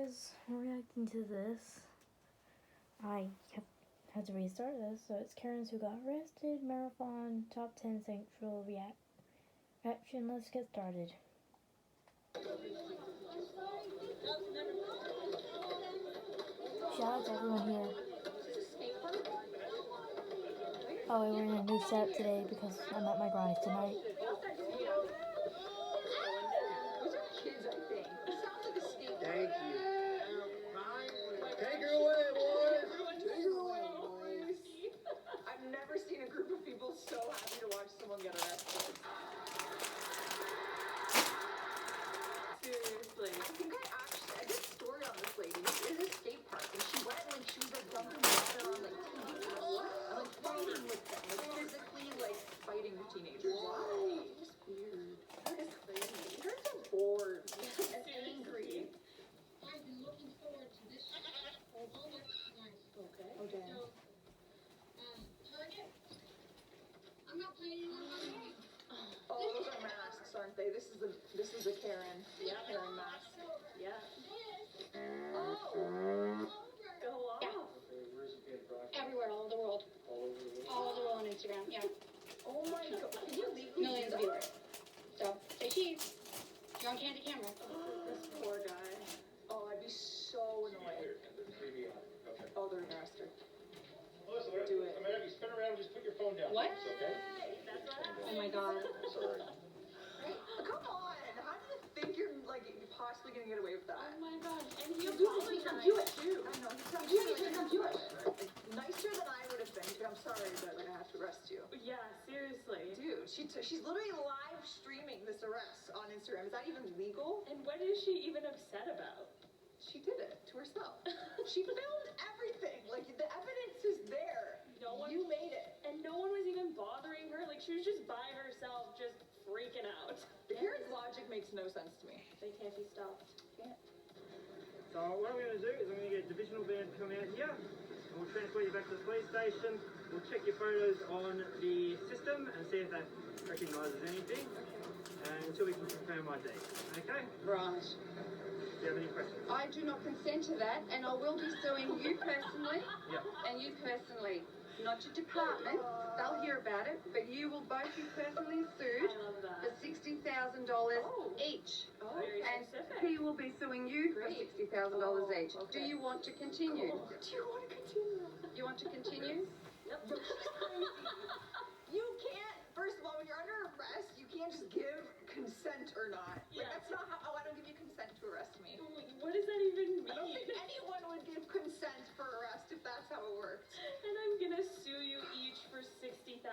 guys, I'm reacting to this. I had to restart this, so it's Karens who got arrested, marathon, top 10 central reaction. Let's get started. Shout out to everyone here. Oh, we're in a new setup today because I'm at my grind tonight. Thank you. Take her away, boys. Take her away, boys. I've never seen a group of people so happy to watch someone get arrested. Seriously. I did a story on this lady. It is a skate park, and she went and she was dumping water on teenagers. What? And fighting with them, physically fighting with teenagers. Why? It's weird. That is crazy. You're so bored and angry. I've been looking forward to this all next night. Okay. So, Target, I'm not playing on my game. Oh, those are masks, aren't they? This is a Karen. Yeah, Karen mask. Yeah. Oh. Go off. Yeah. Everywhere, all over the world. All over the world on Instagram, yeah. Oh my god. Can you legally Millions of viewers. So, say cheese. You're on candid camera. This poor guy. Oh, I'd be so annoyed. Oh, they're arrested. Melissa, Do it. I'm gonna have you spin around and just put your phone down. What? It's okay? Oh my god. Sorry. Come on. How do you think you're possibly gonna get away with that? Oh my god. And he's Jewish too. I know. He's Jewish. Nicer than I would have been, but I'm sorry that I have to arrest you. Yeah, seriously. Dude, she's literally live streaming this arrest on Instagram. Is that even legal? And what is she even upset about? She did it to herself. She filmed everything. The evidence is there. You made it. And no one was even bothering her. She was just by herself, just freaking out. Karen's logic makes no sense to me. They can't be stopped. So what I'm going to do is I'm going to get a divisional band to come out here, and we'll transfer you back to the police station. We'll check your photos on the system and see if that recognises anything, and until we can confirm ID. Okay? Right. Do you have any questions? I do not consent to that, and I will be suing you personally Yep. and you personally. Not your department. They'll hear about it, but you will both be personally sued I love for that. $60,000 each. Oh, Very And specific. he will be suing you for Great. $60,000 each. Oh, Do okay. you want to continue? Do you want to continue? You want to continue? Yep. You can't, first of all, when you're under arrest, you can't just give consent or not. Yeah. That's not how, I don't give you consent to arrest me. What does that even I don't think mean? anyone would give consent for arrest if that's how it works. And I'm gonna sue you each for $60,000.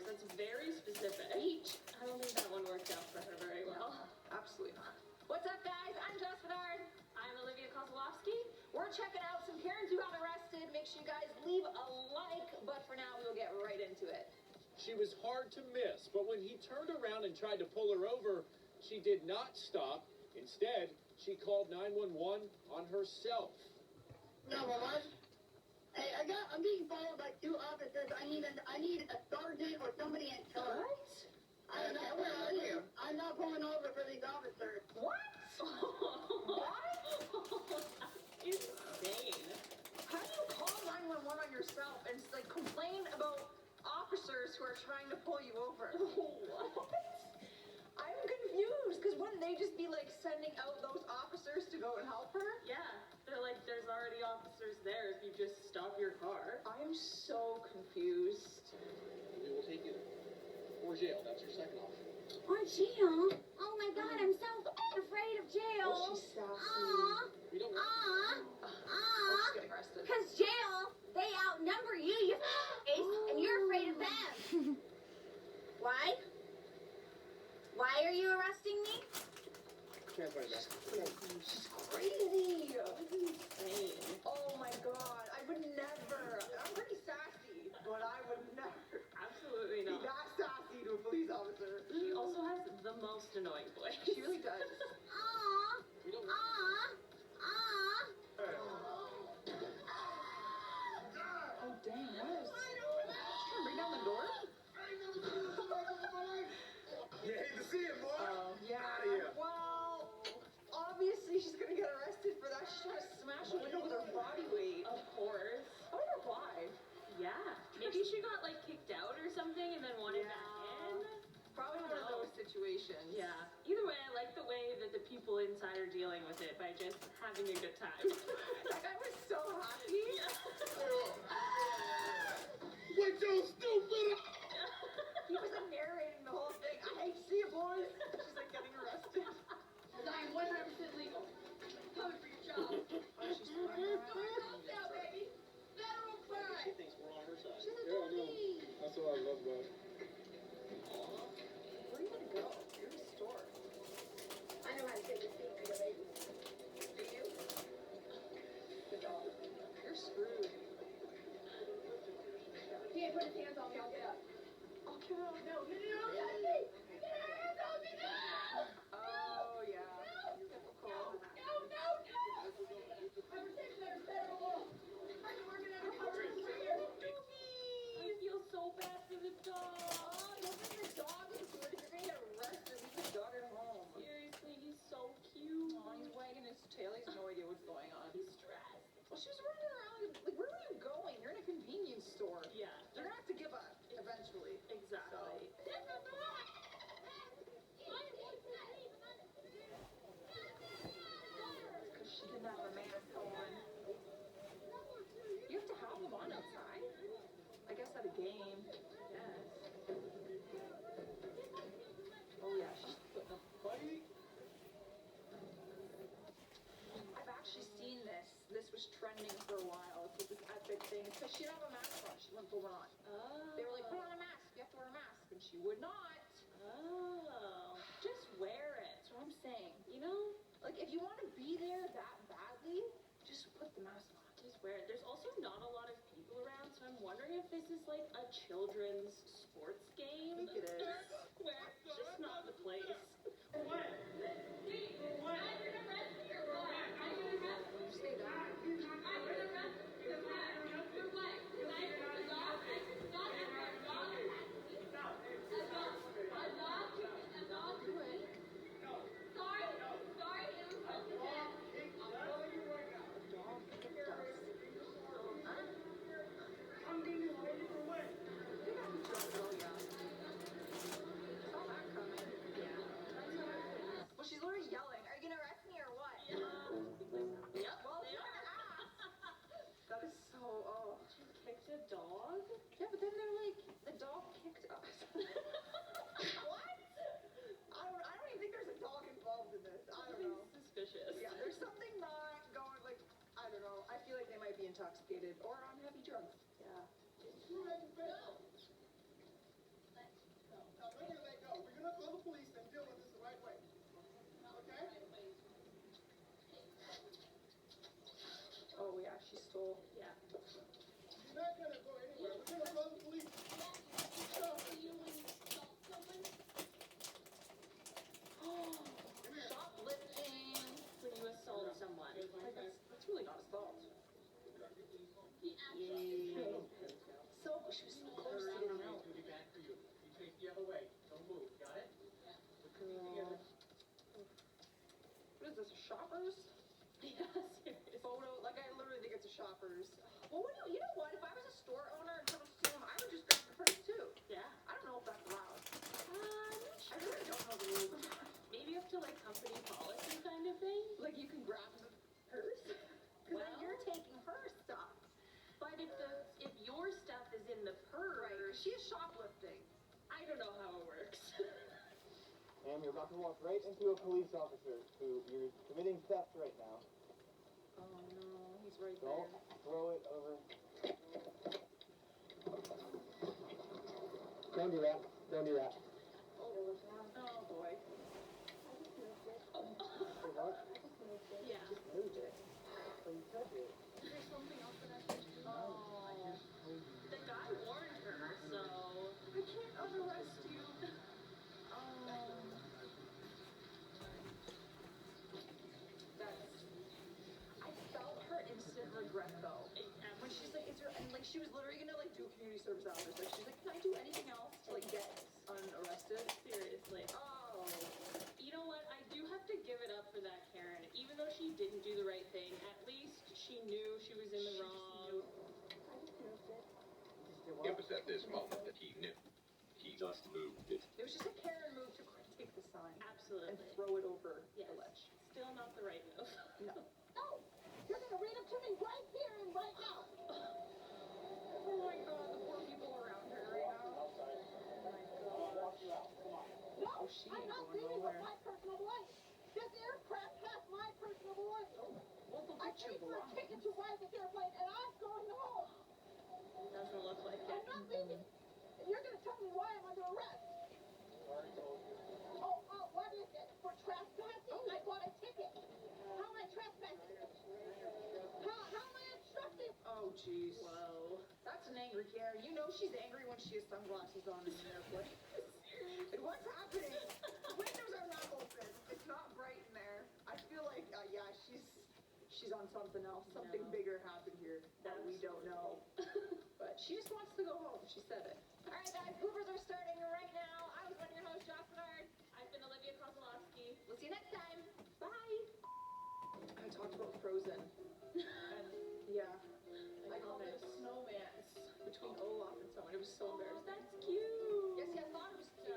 That's very specific. Each. I don't think that one worked out for her very well. Absolutely not. What's up, guys? I'm Jess Bedard. I'm Olivia Kozlowski. We're checking out some Karens who got arrested. Make sure you guys leave a like, but for now, we'll get right into it. She was hard to miss, but when he turned around and tried to pull her over, she did not stop. Instead, she called 911 on herself. No, what? Hey, I'm being followed by 2 officers. I need a sergeant or somebody in charge. What? I don't know. Where are you? I'm not pulling over for these officers. What? Insane. How do you call 911 on yourself and complain about officers who are trying to pull you over? What? I'm confused because wouldn't they just be sending out those officers to go and help her? Yeah, they're there's already officers there if you just stop your car. I am so confused. We will take you for jail. That's your second option. Or jail? Oh my god, I'm so afraid of jail. Oh, she's sassy. We don't Oh, she's getting arrested. Cause jail, they outnumber you, you and you're afraid of them. Why? Why are you arresting me? transfer it back. She's crazy. Insane. Oh my god, I would never. I'm pretty sassy, but I would never Absolutely be not. that sassy to a police officer. She also has the most annoying voice. She really does. Aw, We don't aw. Oh dang, what is? She's trying to bring down the door? You hate to see it, boy. Yeah. Outta here. Well, obviously she's gonna situations. Yeah. Either way, I like the way that the people inside are dealing with it by just having a good time. That guy was so happy. What you stupid? He was like narrating the whole thing. I hate to see it, boys. She's like getting arrested. I'm 100% legal. Coming for your job. Oh, she's swearing. Now, baby. Federal crime. She thinks we're on her side. She's a Yeah, I know. dummy. That's what I love about it. Where are you gonna go? You're in a store. I know how to take a seat for the baby. Do you? The dog. You're screwed. He ain't put his hands on me. I'll get up. I'll get out. No, get me. Get your hands on me now. Oh, yeah. Typical. No. I'm protected under federal law. I've been working undercover for years. I feel so bad for the dog. Don't bring your dog into it. If you're gonna get arrested, leave the dog at home. Seriously, he's so cute. Oh, he's wagging his tail. He has no idea what's going on. He's stressed. Well, she was running around. Like, where are you going? You're in a convenience store. Yeah, They're gonna have to give up eventually. exactly. Because she didn't have a mask on. You have to have them on outside. I guess at a game. Yes. Oh yeah, she's putting up a fight. I've actually seen this. This was trending for a while. It's this epic thing. Because she didn't have a mask on. She wouldn't put one on. Oh. They were like, put on a mask. You have to wear a mask. And she would not. Oh. Just wear it. That's what I'm saying. You know, Like, if you want to be there that badly, just put the mask on. just wear it. There's also not a lot of people around, so I'm wondering if this is like a children's sports I game. think it is. Where it's just not the place. You stay down. Well, she's literally yelling, are you gonna arrest me or what? Yep. Well, they are. that is so, oh. She kicked a dog? Yeah, but then they're like, the dog kicked us. What? I don't even think there's a dog involved in this. I don't know. Suspicious. Yeah, there's something not going, like, I don't know. I feel like they might be intoxicated or on heavy drugs. Yeah. Now, when you let go, we're gonna call the police and deal with this the right way. Okay? Oh, yeah, she stole. Yeah. You're not gonna go anywhere. We're gonna call the police. Shoplifting. When you assault someone. Like, that's really not assault. So, she was so close to getting out. It'll be bad for you. You face the other way. Don't move. Got it? Girl. What is this, a Shoppers? Yeah, seriously. Photo, like I literally think it's a Shoppers. Well, you know what? If I was a store owner and someone stole them, I would just grab the purse too. Yeah. I don't know if that's allowed. I'm not I sure. really don't know the rules. Maybe up to like company policy kind of thing. Like you can grab the purse? Because Well. then you're taking her stuff. But if your stuff is in the purse, Right. She is shoplifting. I don't know how it works. Ma'am, you're about to walk right into a police officer who you're committing theft right now. Oh no, he's right Don't there. throw it over. Don't do that. Don't do that. Oh boy. Hey, what? Yeah. Moved it. So you touch it. There's something else that I can do. Oh. The guy warned her, so I can't unarrest you. I felt her instant regret though. When she's like, is there, and like she was literally gonna like do community service hours. Like she's like, can I do anything else to like get unarrested? seriously. Oh. You know what? I do have to give it up for that Karen. Even though she didn't do the right thing, at least she knew she was in the wrong. It was at this moment that he knew. He just moved it. It was just a Karen move to take the sign throw it over Yes. the ledge. Still not the right move. No. No! You're gonna read them to me right here and right now! Oh my god, the poor people around her right now. Outside. Oh my Walk you out. Come on. No! Oh, she I'm ain't not going dealing with nowhere. my personal belongings! This aircraft has my personal belongings! Well, they'll I get your paid for a belongings. ticket to ride this airplane and I'm going home! Doesn't look like I'm it. not leaving! And you're gonna tell me why I'm under arrest! Already told you. Oh, what is it? For trespassing? I bought a ticket! How am I trespassing? How am I obstructing? Oh, jeez. Whoa. That's an angry Karen. You know she's angry when she has sunglasses on in an airplane. And what's happening? The windows are not open. It's not bright in there. I feel like, yeah, she's on something else. Something No. bigger happened here that we don't know. But she just wants to go home. She said it. Alright guys, bloopers are starting right now. I was one of your hosts, Josh Bernard. I've been Olivia Kozlowski. We'll see you next time. Bye. I talked about Frozen. And yeah, I called it a snowman between Olaf and someone. It was so Oh, embarrassing. that's cute. Yes, I thought it was cute.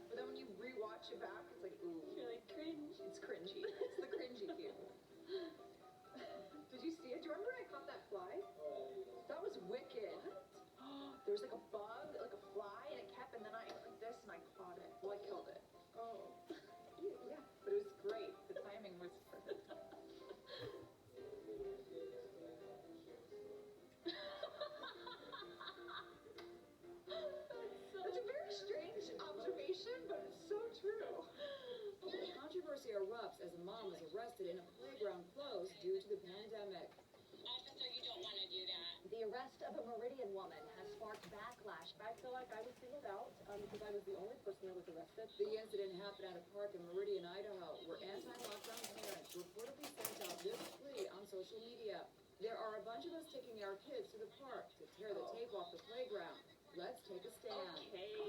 But then when you rewatch it back, it's like, ooh. You're like cringe. It's cringy. It's the cringy cute. Did you see it? Do you remember I caught that fly? That was wicked. There was like a bug, like a fly, and it kept, and then I went like this and I caught it. Well, I killed it. Oh. Yeah, but it was great. The timing was perfect. That's a very strange observation, but it's so true. Controversy erupts as a mom is arrested in a playground closed due to the pandemic. Officer, you don't want to do that. The arrest of a Meridian woman has sparked backlash. I feel like I was singled out because I was the only person that was arrested. The incident happened at a park in Meridian, Idaho, where anti-lockdown parents reportedly sent out this plea on social media. There are a bunch of us taking our kids to the park to tear the tape off the playground. Let's take a stand. Okay.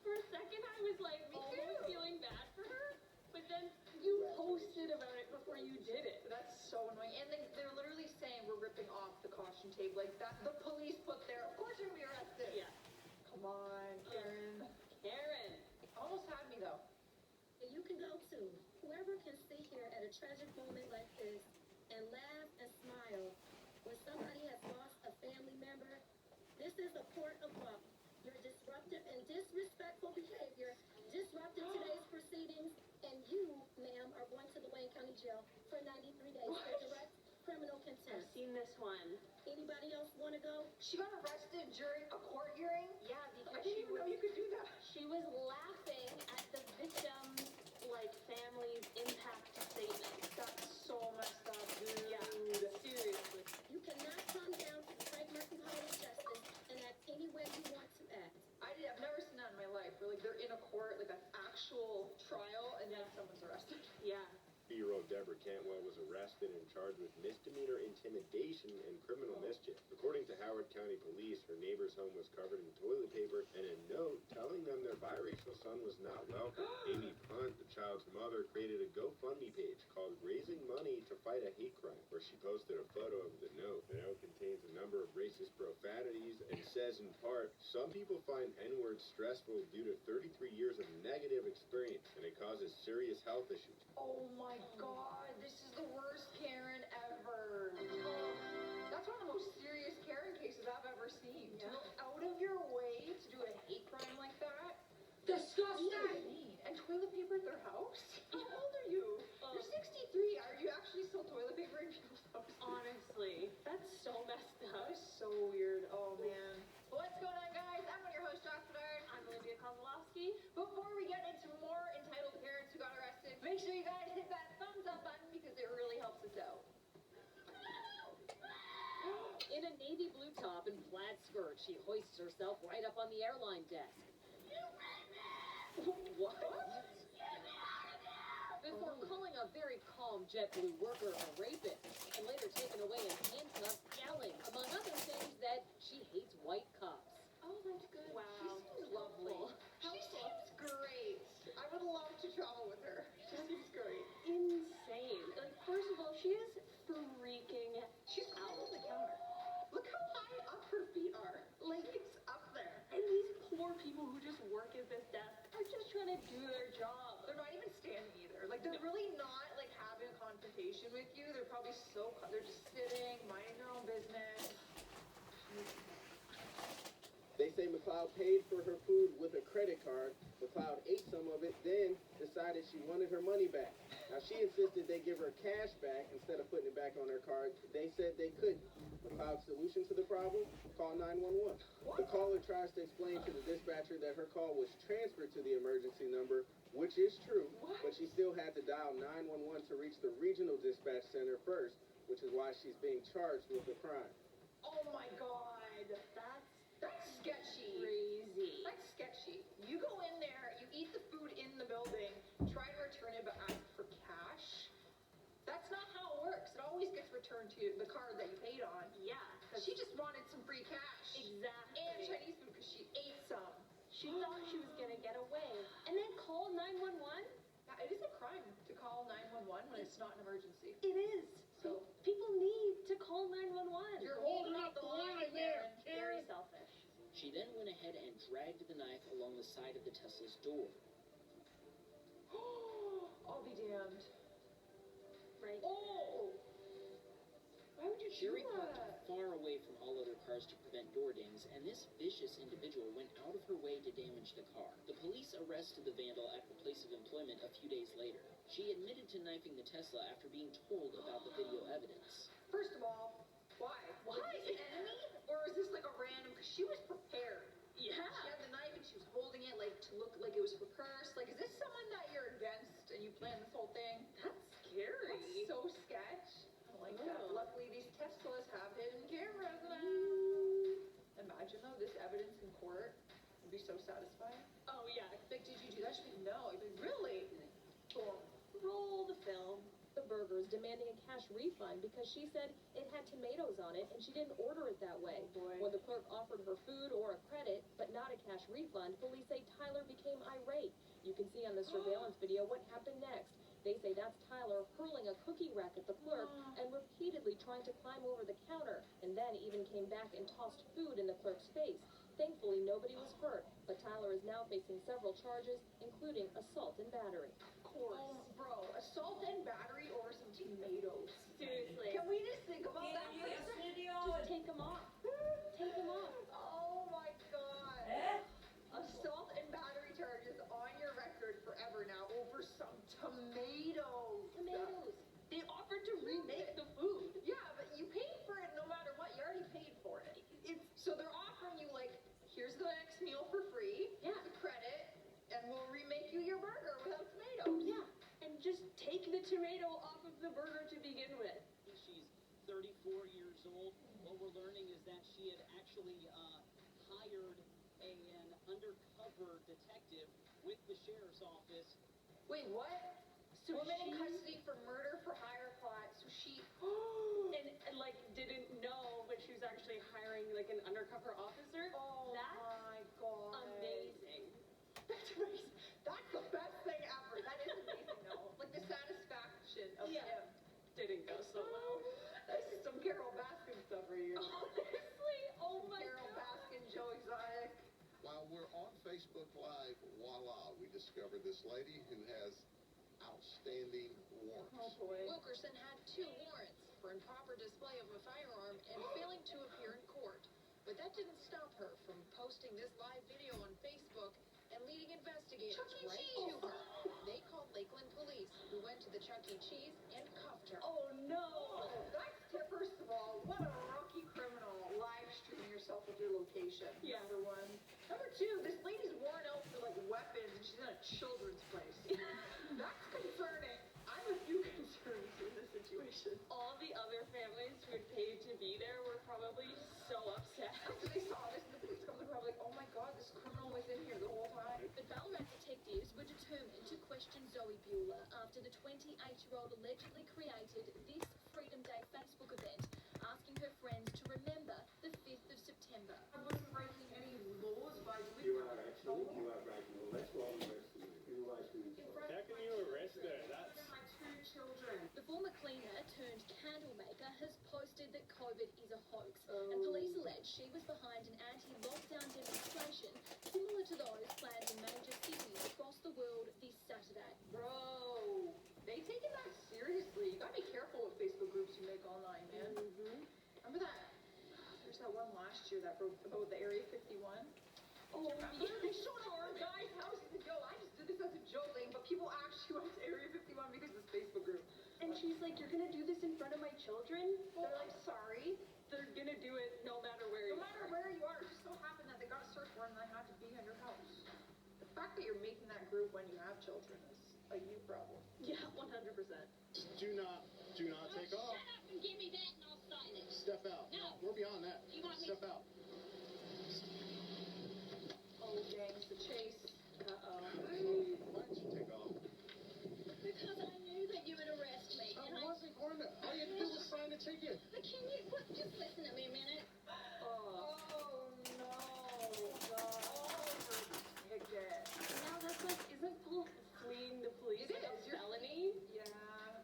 For a second, I was like almost feeling bad for her, but then you posted about it before you did it. That's so annoying. And they're literally saying we're ripping off the caution tape like that. The police put there. Of course you're gonna be arrested. Yeah. Come on, Karen. Karen. Almost had me though. You can go too. Whoever can sit here at a tragic moment like this and laugh and smile when somebody has lost a family member, this is a court of law. Your disruptive and disrespectful behavior disrupted today's proceedings, and you, ma'am, are going to the Wayne County Jail for 93 days for direct criminal I've contempt. seen this one. Anybody else want to go? She got arrested during a court hearing? Yeah, I because didn't even know you could do that. she was laughing at the victim's family's impact statement. That's so messed up, dude. Yeah, seriously. You cannot come down to the Frank Murphy Hall of Justice and act any way you want to act. I've never seen that in my life. Where they're in a court, like an actual trial, and then someone's arrested. Yeah. 50-year-old Deborah Cantwell was arrested and charged with misdemeanor intimidation and criminal mischief. According to Howard County Police, her neighbor's home was covered in toilet paper and a note telling them their biracial son was not welcome. Amy Punt, the child's mother, created a GoFundMe page called Raising Money to Fight a Hate Crime, where she posted a photo of the note. The note contains a number of racist profanities and says in part, some people find N-words stressful due to 33 years of negative experience and it causes serious health issues. Oh my god, this is the worst Karen ever. That's one of the most serious Karen cases I've ever seen. To go out of your way to do a hate crime like that? Disgusting! And toilet paper at their house? How old are you? You're 63. Are you actually still toilet paper in people's houses? Honestly, that's so messed That up. is so weird. Oh man. What's going on, guys? I'm one of your hosts, Josh Bernard. I'm Olivia Kozlowski. Before we get into more entitled parents who got arrested, make sure you guys hit that thumbs up button because it really helps us out. In a navy blue top and plaid skirt, she hoists herself right up on the airline desk. What? Before calling a very calm JetBlue worker a rapist, and later taken away in handcuffs, yelling, among other things, that she hates white cops. Oh, that's good. Wow. She seems lovely. She seems great. I would love to travel with her. She seems great. Insane. First of all, she is freaking She's out on the counter. Look how high up her feet are. Like, it's up there. And these poor people who just work at this desk are just trying to do their job. They're not even standing they're really not like having a confrontation with you. They're probably they're just sitting, minding their own business. They say McLeod paid for her food with a credit card. McLeod ate some of it, then decided she wanted her money back. Now, she insisted they give her cash back instead of putting it back on her card. They said they couldn't. McLeod's solution to the problem? Call 911. The caller tries to explain to the dispatcher that her call was transferred to the emergency number, which is true, but she still had to dial 911 to reach the regional dispatch center first, which is why she's being charged with the crime. Oh my god. That's sketchy. Crazy. That's sketchy. You go in there, you eat the food in the building, try to return it but ask for cash. That's not how it works. It always gets returned to the card that you paid on. Yeah. She just wanted some free cash. Exactly. And Chinese food because she ate some. She thought she was gonna get away. And then call 911? Yeah, it is a crime to call 911 when it's not an emergency. It is. So people need to call 911. You're holding up the line there. Very selfish. She then went ahead and dragged the knife along the side of the Tesla's door. I'll be damned. Right. Oh! Why would you Sherry do parked that? far away from all other cars to prevent door dings, and this vicious individual went out of her way to damage the car. The police arrested the vandal at her place of employment a few days later. She admitted to knifing the Tesla after being told about the video evidence. First of all, why? Why? Is it enemy? Or is this like a random? Because she was prepared. Yeah. She had the knife and she was holding it like to look like it was her purse. Like, is this someone that you're against and you planned this whole thing? That's scary. That's so sketch. I don't like that. Luckily, these Teslas have hidden cameras now. Imagine though, this evidence in court would be so satisfying. Oh yeah. Like, did you do that? She'd be like, no. You'd be like, really? Boom. Roll the film. The Burgers demanding a cash refund because she said it had tomatoes on it and she didn't order it that way. When the clerk offered her food or a credit, but not a cash refund, police say Tyler became irate. You can see on the surveillance video what happened next. They say that's Tyler hurling a cookie rack at the clerk and repeatedly trying to climb over the counter, and then even came back and tossed food in the clerk's face. Thankfully, nobody was hurt, but Tyler is now facing several charges, including assault and battery. Oh, bro, assault and battery over some tomatoes. Seriously. Can we just think about that for a second? Just take them off. Take them off. Oh my god. Assault and battery charges on your record forever now over some tomatoes. Tomatoes. They offered to remake the food. Yeah, but you paid for it no matter what. You already paid for it. So they're offering you like, here's the next meal for free. Yeah. The credit, and we'll remake you your burger without tomatoes. Yeah. And just take the tomato off of the burger to begin with. She's 34 years old. What we're learning is that she had actually hired an undercover detective with the sheriff's office. Wait, what? So Woman in she- custody for murder for hire plot. So she. and like didn't know, but she was actually hiring like an undercover officer. Oh That's my god. amazing. That's amazing. That's the best thing ever. That is amazing though. Like the satisfaction of Yeah. him. Didn't go so well. This is some Carol Baskin stuff right here. Honestly, oh my Carol god. Baskin, Joe Exotic. While we're on Facebook Live, voila, we discovered this lady who has outstanding warrants. Oh boy. Wilkerson had 2 warrants for improper display of a firearm and failing to appear in court. But that didn't stop her from posting this live video on Facebook and leading investigators Chuck E. right Cheese. to her. They called Lakeland police, who went to the Chuck E. Cheese and cuffed her. Oh no. That's first of all, what a rookie criminal live streaming yourself with your location. Yeah. Number one. Number two, this lady's worn out for like weapons and she's in a children's place. That's concerning. I have a few concerns in this situation. All the other families who had paid to be there were probably so upset. After they saw this, the police comes and probably like, oh my god, this criminal was in here the whole time. But Ballarat detectives were determined to question Zoe Bueller after the 28-year-old allegedly created this Freedom Day Facebook event, asking her friends to remember the 5th of September. I wasn't breaking any laws by doing You are actually, you are breaking the law. That's why I'm arresting you. In relation to How can you arrest her? That's... my 2 children. The former cleaner turned candle maker has posted that COVID is a hoax, and police allege she was behind an anti-lockdown demonstration similar to those planned in major cities across the world this Saturday. Bro, seriously, you gotta be careful with Facebook groups you make online, man. Remember that? There's that one last year that broke about the Area 51. Oh, they showed up our guy's house. He said, yo, I just did this as a joke, like, but people actually went to Area 51 because of this Facebook group. And she's like, you're gonna do this in front of my children? Well, they're like, sorry. They're gonna do it no matter where you No matter where you are, it just so happened that they got a search warrant and they had to be on your house. The fact that you're making that group when you have children is a you problem. Yeah, 100%. Do not take off. Shut up and give me that and I'll sign it. Step out. No. We're beyond that. You want me- Step out. Oh, dang, it's the chase. Why didn't you take off? Because I knew that you would arrest me. I wasn't going to. All you had to do was sign the ticket. But can you just listen to me a minute? Oh, no. Ticket. Now that's like, isn't fleeing the police It like a is. You're- felony? Yeah.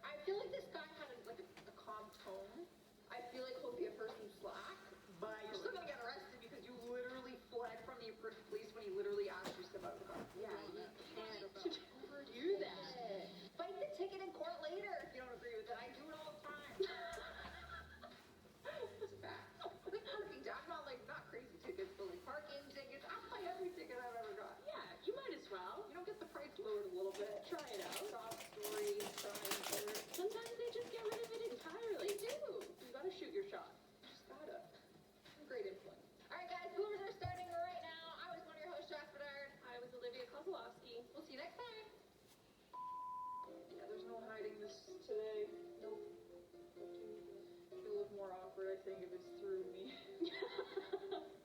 I feel like this guy had a calm tone. I feel like he'll be a person slack, but you're still gonna get arrested because you literally fled from the police when he literally asked you to step out of the car. Yeah, you can't do that. Fight the ticket in court later if you don't agree with it. I do it all the time. It's bad. Like parking, I'm not like, not crazy tickets, but like parking tickets. I'll fight every ticket I've ever got. Yeah, you might as well. You don't get the price lowered a little bit. Try it out. Sob stories, trying to. Sometimes they just get rid of it entirely. They do. You gotta shoot your shot. Just gotta. Great influence. Alright guys, Boomers are starting right now. I was one of your hosts, Josh Bedard. I was Olivia Kozlowski. We'll see you next time. Yeah, there's no hiding this today. Nope. It'll look more awkward, I think, if it's through me.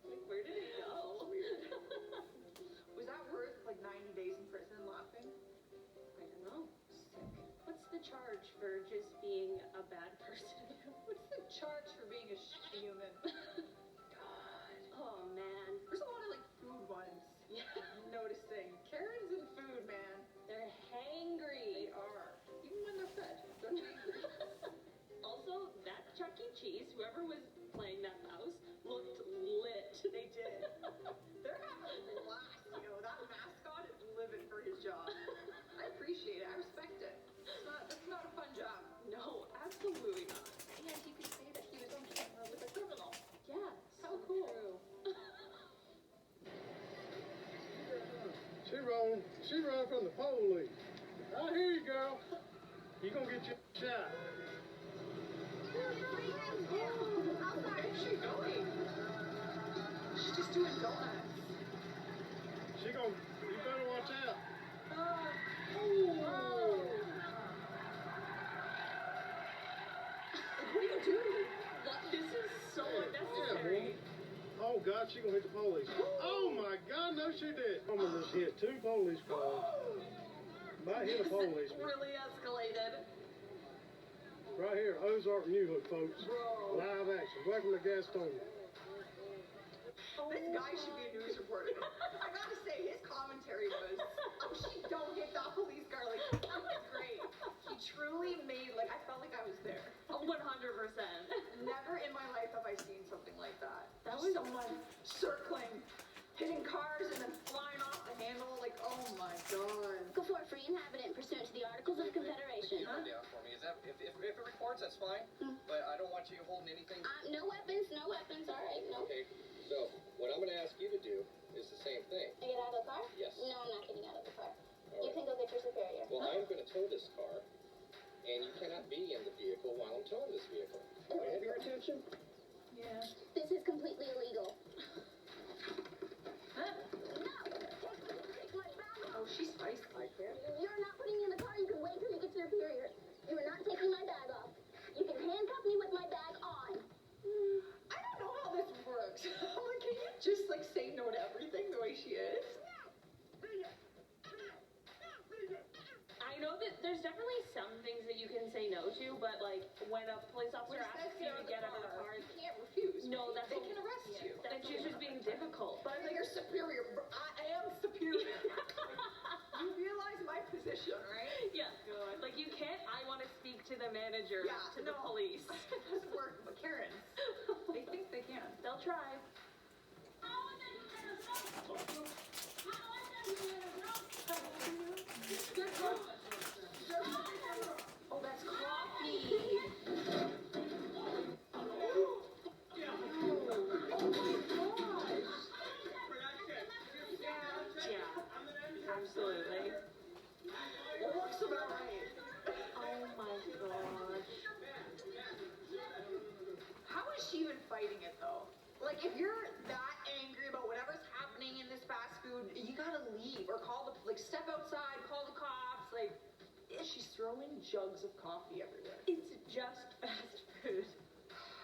Like, where did it go? It's weird. Was that worth like 90 days in prison laughing? I don't know. What's the charge for just being a bad person? What's the charge for being a human? Oh man. There's a lot of like food ones. Yeah. I'm noticing. Karen's in food, man. They're hangry. They are. Even when they're fed. They're hangry. Also, that Chuck E. Cheese, whoever was playing that mouse, looked lit. They did. They're having a blast, you know. That mascot is living for his job. I appreciate it. I respect it. It's not a fun job. No, absolutely not. And you could say that he was on camera with a criminal. Yeah, How cool. She run from the police. I hear you, girl. You gonna get your shot. Where's she going? She's just doing donuts. You better watch out. What are you doing? This is so unnecessary. Oh God, she gonna hit the police. Oh my God, no she did. I'm gonna just hit 2 police cars. I hit a policeman. Really escalated. Right here, Ozark New Hook, folks. Bro. Live action. Welcome to Gastonia. This guy should be a news reporter. I gotta say, his commentary was, oh, she don't hit that police car. Like, that was great. He truly made, like, I felt like I was there. 100%. Never in my life have I seen something like that. That was someone circling, hitting cars, and then flying off the handle. Like, oh my God. Go for it, free inhabitant, pursuant to the Articles of Confederation. Down for me. Is that if it records, that's fine. But I don't want you holding anything. No weapons, no weapons. All right, no. Okay. So what I'm going to ask you to do is the same thing. Get out of the car? Yes. No, I'm not getting out of the car. All You right. can go get your superior. Well, I'm going to tow this car, and you cannot be in the vehicle while I'm towing this vehicle. Do I have your attention? Yeah. This is completely illegal. Huh? No! Take my bag off! Oh, she's spicy. I can't. You're not putting me in the car. You can wait till you get to your superior. You are not taking my bag off. You can handcuff me with my bag on. I don't know how this works. Like, can you just, like, say no to everything the way she is? I know that there's definitely some things that you can say no to, but like when a police officer asks you to get out of the car, you can't refuse. no, that's They can arrest you. Then she's just being difficult. But you're superior. I am superior. You realize my position, right? Yeah. Like you can't. I want to speak to the manager, Yeah, to the no. police. It doesn't work. But Karen, they think they can. They'll try. Oh, that's Claude. fighting it though. Like if you're that angry about whatever's happening in this fast food, you gotta leave or call the step outside, call the cops. Like she's throwing jugs of coffee everywhere. It's just fast food.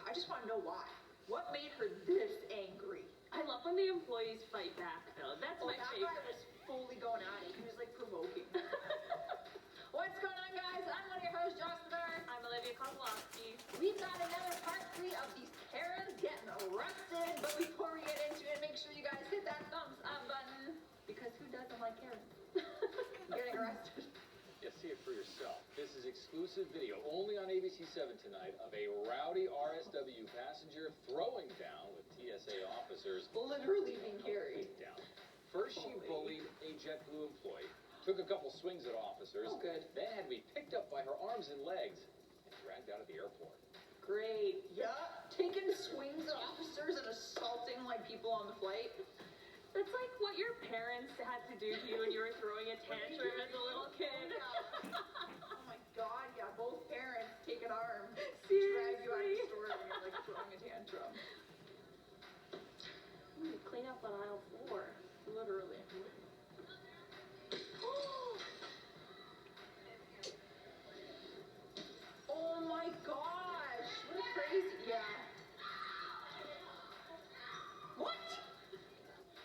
I just want to know why. What made her this angry? I love when the employees fight back though. That's my that favorite. guy was fully going at it. He was like provoking. What's going on, guys? I'm one of your hosts, Jocelyn Burns. I'm Olivia Kozlowski. We've got another part 3 of these Karens getting arrested. But before we get into it, make sure you guys hit that thumbs up button. Because who doesn't like Karens? Getting arrested. Yeah, see it for yourself. This is exclusive video only on ABC7 tonight of a rowdy RSW passenger throwing down with TSA officers. Literally being carried. Down. First, she bullied a JetBlue employee, took a couple swings at officers, then had to be picked up by her arms and legs and dragged out of the airport. Great. Yeah. Taking swings at officers and assaulting like people on the flight. That's like what your parents had to do to you when you were throwing a tantrum as a little kid. Oh my god, yeah, both parents take an arm, Seriously? drag you out of the store when you're like throwing a tantrum. Clean up on aisle 4. Literally. Oh my gosh, what a crazy, yeah. What?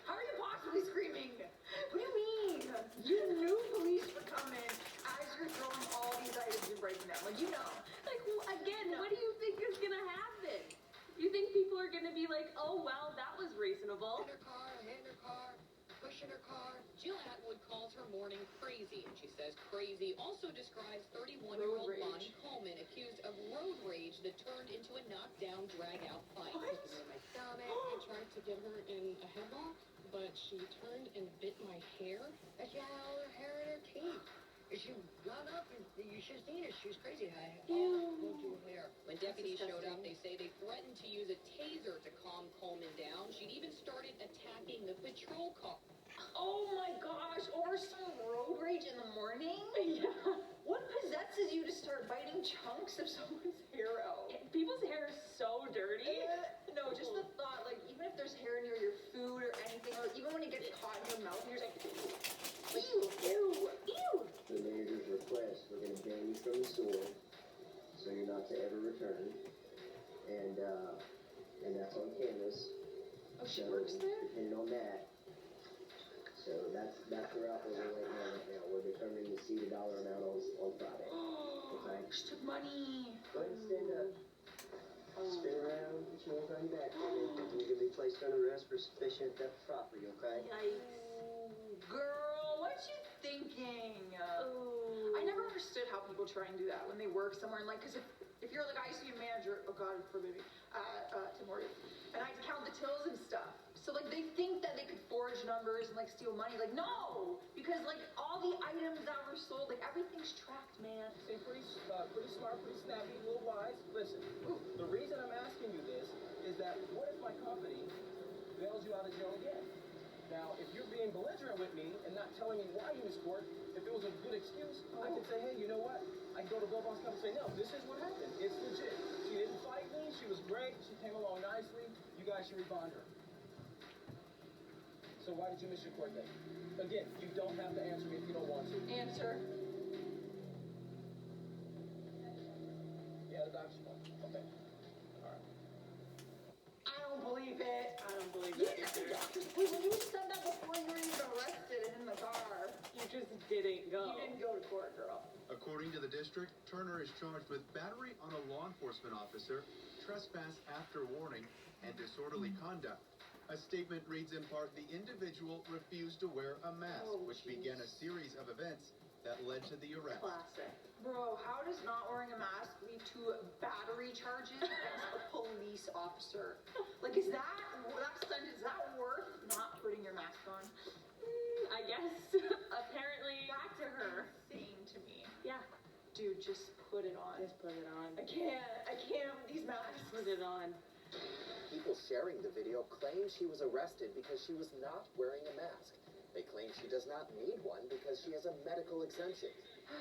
How are you possibly screaming? What do you mean? You knew police were coming as you're throwing all these items you're breaking down. Like, you know. Like, again, what do you think is gonna happen? You think people are gonna be like, oh, well, that was reasonable? In her car, pushing her car. Jill Atwood calls her morning crazy, and she says crazy also describes 31-year-old Lonnie Coleman accused of road rage that turned into a knockdown, drag-out fight. What? Took her in my stomach. I tried to get her in a headlock, but she turned and bit my hair. And she had all her hair in her teeth. And she got up, and you should have seen her. She was crazy. I pulled your hair. When deputies showed up, they say they threatened to use a taser to calm Coleman down. She'd even started attacking the patrol car. Oh my gosh, over some road rage in the morning? Yeah. What possesses you to start biting chunks of someone's hair out? People's hair is so dirty. No, just the thought, like, even if there's hair near your food or anything, or even when it gets caught in your mouth, and you're like, ew, ew, ew. The manager's request, we're going to ban you from the store, so you're not to ever return. And that's on canvas. Oh, she works there? Depending on that. So that's the route we're going right now. We're determining to see the dollar amount on Friday. Okay? She took money. Go ahead and stand up. Spin around, get your hands on your back. And then you're going to be placed under arrest for suspicion of theft of property, okay? Yikes. Girl, what you thinking? I never understood how people try and do that when they work somewhere. And like, because if you're like, I used to be a manager, oh God forbid me, Tim Hortons, and I had to count the tills and stuff. So like they think that they could forge numbers and like steal money. Like no, because like all the items that were sold, like everything's tracked, man. See, pretty smart, pretty snappy, a little wise. Listen, the reason I'm asking you this is that what if my company bails you out of jail again? Now, if you're being belligerent with me and not telling me why you was court, if it was a good excuse, I could say, hey, you know what? I can go to Bill Boss Company and say, no, this is what happened. It's legit. She didn't fight me. She was great. She came along nicely. You guys should rebond her. So why did you miss your court date? Again, you don't have to answer me if you don't want to. Answer. Yeah, the doctor's one. Okay. All right. I don't believe it. I don't believe You it. you said that before you were even arrested and in the car. You just didn't go. You didn't go to court, girl. According to the district, Turner is charged with battery on a law enforcement officer, trespass after warning, and disorderly conduct. A statement reads in part, the individual refused to wear a mask, which began a series of events that led to the arrest. Classic. Bro, how does not wearing a mask lead to battery charges against a police officer? Like, is that worth not putting your mask on? I guess. Apparently. Back to her. Insane to me. Yeah. Dude, just put it on. Just put it on. I can't with these masks. Put it on. People sharing the video claim she was arrested because she was not wearing a mask. They claim she does not need one because she has a medical exemption.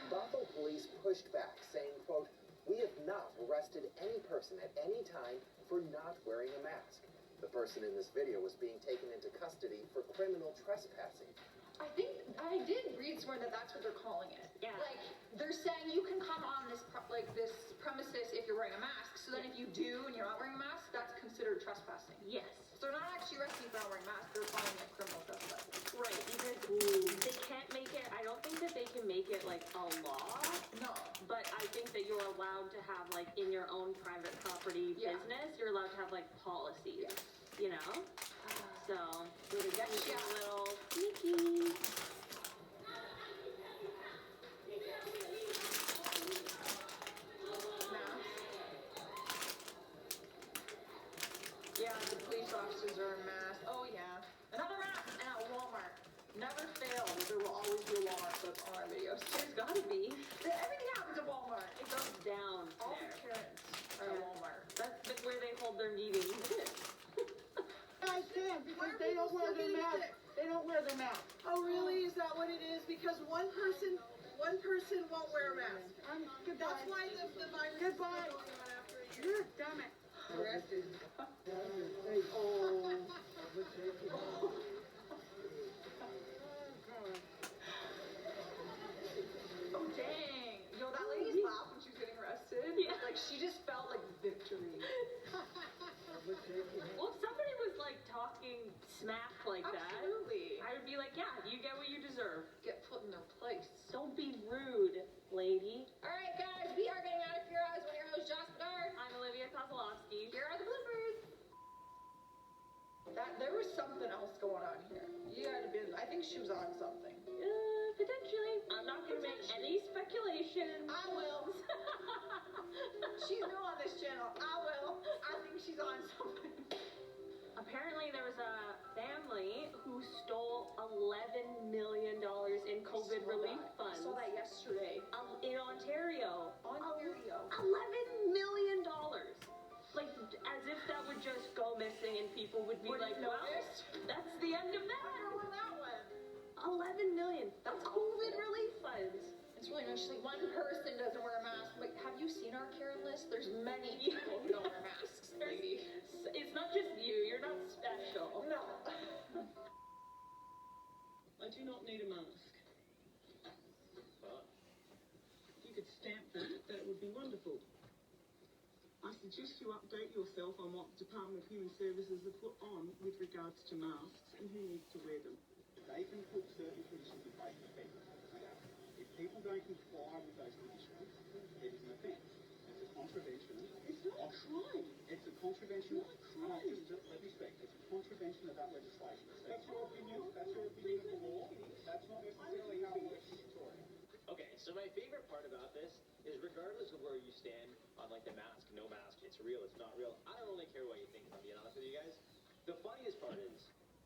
Bothell police pushed back, saying, quote, We have not arrested any person at any time for not wearing a mask. The person in this video was being taken into custody for criminal trespassing. I think I did read somewhere that that's what they're calling it. Yeah. Like they're saying you can come on this this premises if you're wearing a mask. So then if you do and you're not wearing a mask, that's considered trespassing. Yes. So they're not actually arresting you for not wearing a mask. They're calling it criminal trespassing. Right, because they can't make it, I don't think that they can make it like a law. No. But I think that you're allowed to have like in your own private property business, you're allowed to have like policies. You know? So, Go to get a ya. little sneaky. Yeah, the police officers are in masks. Oh yeah. Another mask and at Walmart. Never fails. There will always be a Walmart clip on our videos. There's gotta be. Everything happens at Walmart. It goes down All the there. Karens are at Walmart. That's where they hold their meetings. It is. I can because they don't wear their mask. They don't wear their mask. Oh, really? Is that what it is? Because one person won't wear a mask. Goodbye. That's why the virus is still going on after a year. Damn it. Arrested. Oh dang. Yo, that lady's laugh when she was getting arrested. Yeah. Like she just felt like victory. Well, if somebody was like talking smack like Absolutely. that, I would be like, yeah, you get what you deserve. Get put in their place. Don't be rude, lady. Alright guys, we are getting out of here. I was one of your hosts, Josh Bedard. I'm Olivia Kozlowski. Here are the bloopers. There was something else going on here. You had to be, I think she was on something. Potentially. I'm not gonna make any speculation. I will. She's new on this channel. I will. I think she's on something. Apparently there was a family who stole $11 million in COVID relief funds. I saw that yesterday. In Ontario. Ontario. $11 million. Like, as if that would just go missing and people would be like, well, that's the end of that. I don't know that one. 11 million. That's COVID relief funds. It's really nice. She's like, one person doesn't wear a mask. I'm like, have you seen our Karen list? There's many people who don't wear masks, lady. It's not just you. You're not special. No. I do not need a mask. But if you could stamp that would be wonderful. I suggest you update yourself on what the Department of Human Services have put on with regards to masks and who needs to wear them. They can put certain conditions in place for people. If people don't comply with those conditions, it is an offence. It's a contravention. It's not a crime. It's a contravention. It's not a crime. Just let me speak. It's a contravention of that legislation. That's your opinion. That's your opinion of the law. That's not necessarily how it works in Victoria. Okay, so my favorite part about this is regardless of where you stand on like the mask, no mask, it's real, it's not real, I don't really care what you think, if I'm being honest with you guys. The funniest part is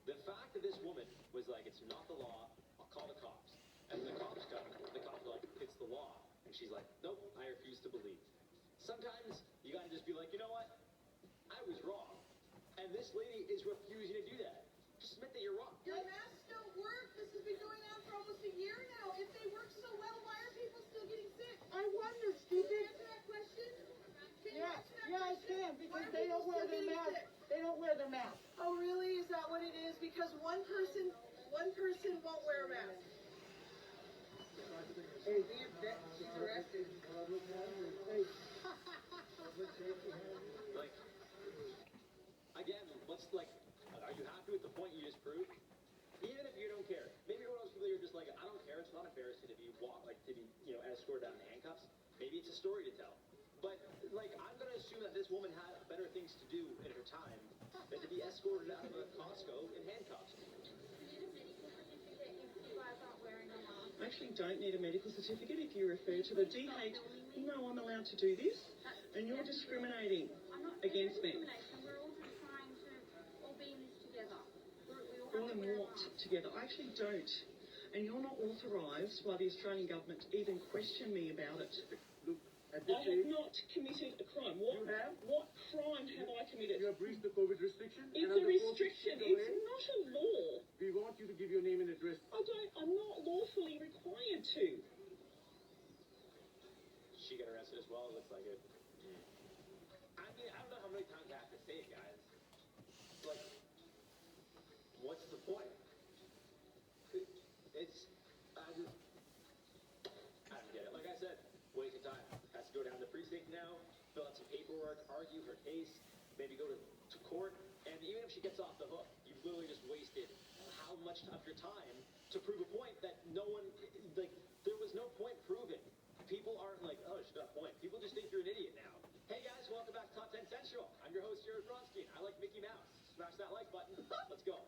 the fact that this woman was like, it's not the law, I'll call the cops. And when the cops come, the cops are like, it's the law. And she's like, nope, I refuse to believe. Sometimes you gotta just be like, you know what? I was wrong. And this lady is refusing to do that. Just admit that you're wrong. Your masks don't work. This has been going on for almost a year now. If they work so well, why are people still getting sick? I wonder, Can stupid. you answer that question? Can you answer that Yeah, I question? can because Why are they don't people wear still their getting mask. sick? They don't wear their mask. Oh, really? Is that what it is? Because one person won't wear a mask. Hey, she's arrested. Like, again, let's like, are you happy with the point you just proved? Even if you don't care, maybe you're one of those people you're just like, I don't care, it's not embarrassing to be escorted out in handcuffs. Maybe it's a story to tell. But like, I'm gonna assume that this woman had better things to do in her time than to be escorted out of a Costco in handcuffs. I actually don't need a medical certificate if you refer to the D8. No, I'm allowed to do this, and you're discriminating against me. We're all just trying to all be in this together. All in what together? I actually don't. And you're not authorised by the Australian government to even question me about it. Look, at I this have stage, not committed a crime. You have? What crime have I committed? you have breached the COVID restriction. It's and a under restriction. 462 It's not a law. We want you to give your name and address. I'm not lawfully required to. She got arrested as well, it looks like it. I mean, I don't know how many times I have to say it, guys. Like, what's the point? I don't get it. Like I said, waste of time. Has to go down to the precinct now, fill out some paperwork, argue her case, maybe go to court, and even if she gets off the hook, you've literally just wasted how much of your time to prove a point that no one, like, there was no point proving. People aren't like, oh, she's got a point. People just think you're an idiot now. Hey guys, welcome back to Top 10 Central. I'm your host, Jared Bronstein. I like Mickey Mouse. Smash that like button. Let's go.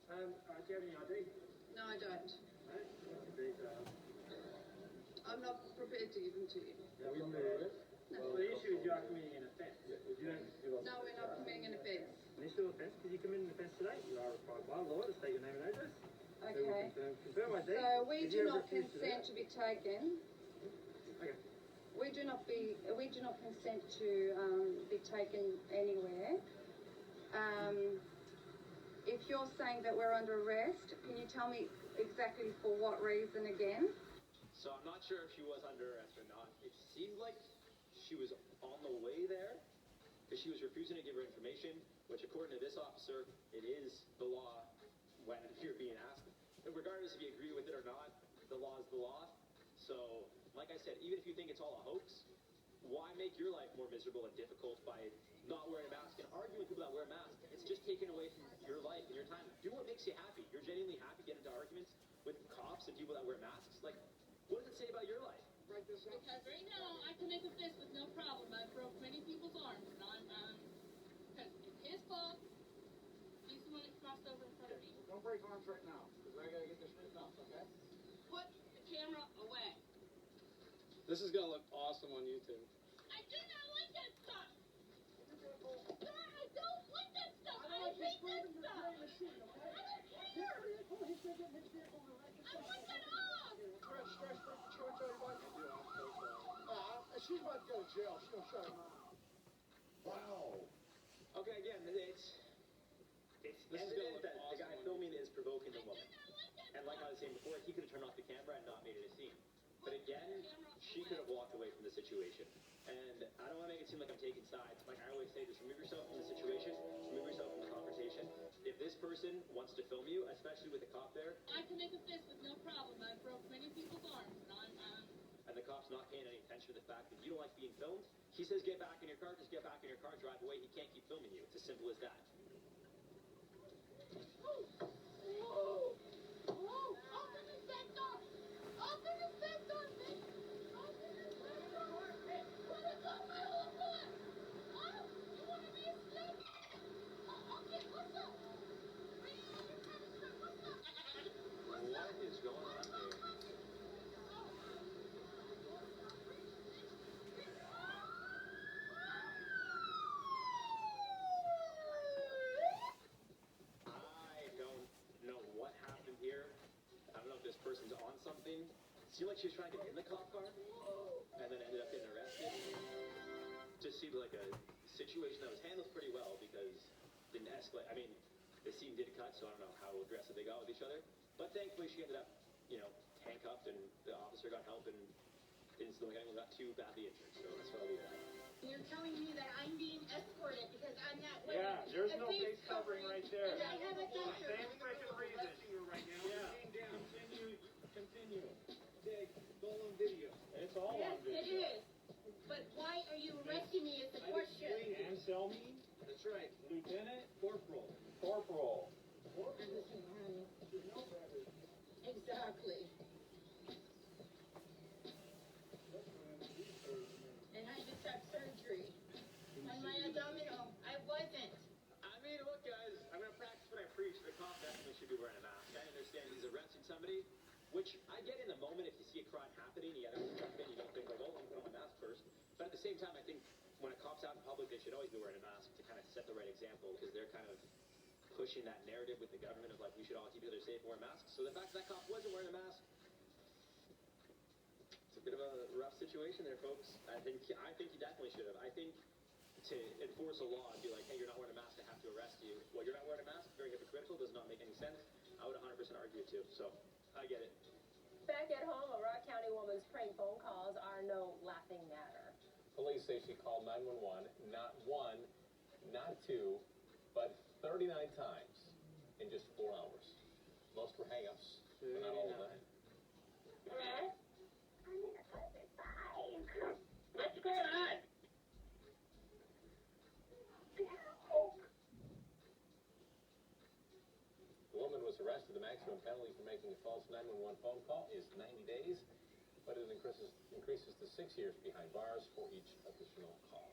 Do you have any ID? No, I don't. No? I'm not prepared to give them to you. Well, the issue is you are committing an offence. No, we're not committing an offence. Initial offence, because you committed an offence today. You are required by law to state your name and address. Okay. Confirm ID. So we Did do you not refuse to do consent that? to be taken. Okay. We do not consent to be taken anywhere. If you're saying that we're under arrest, can you tell me exactly for what reason again? So I'm not sure if she was under arrest or not. It seemed like she was on the way there because she was refusing to give her information, which according to this officer, it is the law when you're being asked. And regardless if you agree with it or not, the law is the law. So, like I said, even if you think it's all a hoax, why make your life more miserable and difficult by not wearing a mask and arguing with people that wear masks? It's just taken away from your life and your time. Do what makes you happy. You're genuinely happy, get into arguments with cops and people that wear masks. Like, what does it say about your life? Because right now, I can make a fist with no problem. I've broke many people's arms, and because it's his fault. He's the one that crossed over in front of me. Don't break arms right now, because I gotta get this written up, okay? Put the camera away. This is gonna look awesome on YouTube. I do not like that stuff. Sir, I don't like that stuff. I hate that stuff. I don't care. I want that off. She's about to go to jail. She's gonna shut her mouth. Wow. Okay, again, it's This is evident gonna look that the awesome guy on filming is provoking the woman. And like I was saying before, he could have turned off the camera and not made it a scene. But again, she could have walked away from the situation. And I don't want to make it seem like I'm taking sides. Like I always say, just remove yourself from the situation, remove yourself from the confrontation. If this person wants to film you, especially with a cop there, I can make a fist with no problem. I've broke many people's arms, and the cop's not paying any attention to the fact that you don't like being filmed, he says get back in your car, just get back in your car, drive away. He can't keep filming you. It's as simple as that. Open the back door! Open the back door, bitch! Open the back door! Hey, what is up, my old boy? Oh, you wanna be a snake? Oh, okay, what's up? What is going on here? I don't know what happened here. I don't know if this person's on something. It seemed like she was trying to get in the cop car and then ended up getting arrested. Just seemed like a situation that was handled pretty well because it didn't escalate. I mean, the scene did cut, so I don't know how aggressive they got with each other. But thankfully she ended up, handcuffed and the officer got help and didn't seem like anyone got too badly injured. So that's what I'll leave it at. You're telling me that I'm being escorted because I'm not wearing Yeah, there's a no face covering right there. And I have a doctor. Same freaking reason. Right now. Yeah. Continue. Dig. It's all on video. It's all Yes, on video. it is. But why are you arresting me is the question. Anselmi? That's right. Lieutenant? Corporal. Corporal. Exactly. And I just had surgery on my abdominal. I wasn't. I mean, look, guys, I'm going to practice what I preach. The cop definitely should be wearing a mask. I understand he's arresting somebody, which I get in the moment if you see a crime happening, you gotta jump in, you don't think like, oh, I'm put on my mask first. But at the same time, I think when a cop's out in public, they should always be wearing a mask to kind of set the right example because they're kind of pushing that narrative with the government of like, we should all keep each other safe and wear masks. So the fact that cop wasn't wearing a mask, it's a bit of a rough situation there, folks. I think you definitely should have. I think to enforce a law and be like, hey, you're not wearing a mask, I have to arrest you. Well, you're not wearing a mask, very hypocritical, does not make any sense. I would 100% argue too, so I get it. Back at home, a Rock County woman's prank phone calls are no laughing matter. Police say she called 911 not one, not two, but 39 times in just 4 hours. Most were hang-ups, but not all of them. What's going on? The woman was arrested. The maximum penalty for making a false 911 phone call is 90 days, but it increases to 6 years behind bars for each additional call.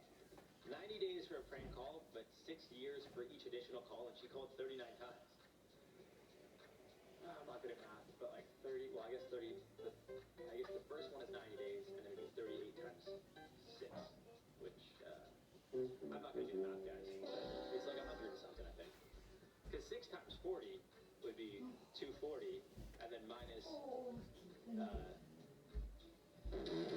90 days for a prank call, but 6 years for each additional call, and she called 39 times. I'm not good at math, but like 30, well, I guess the first one is 90 days, and then it'd be 38 times 6, which, I'm not gonna do math, guys. It's like 100 or something, I think. Because 6 times 40 would be 240, and then minus,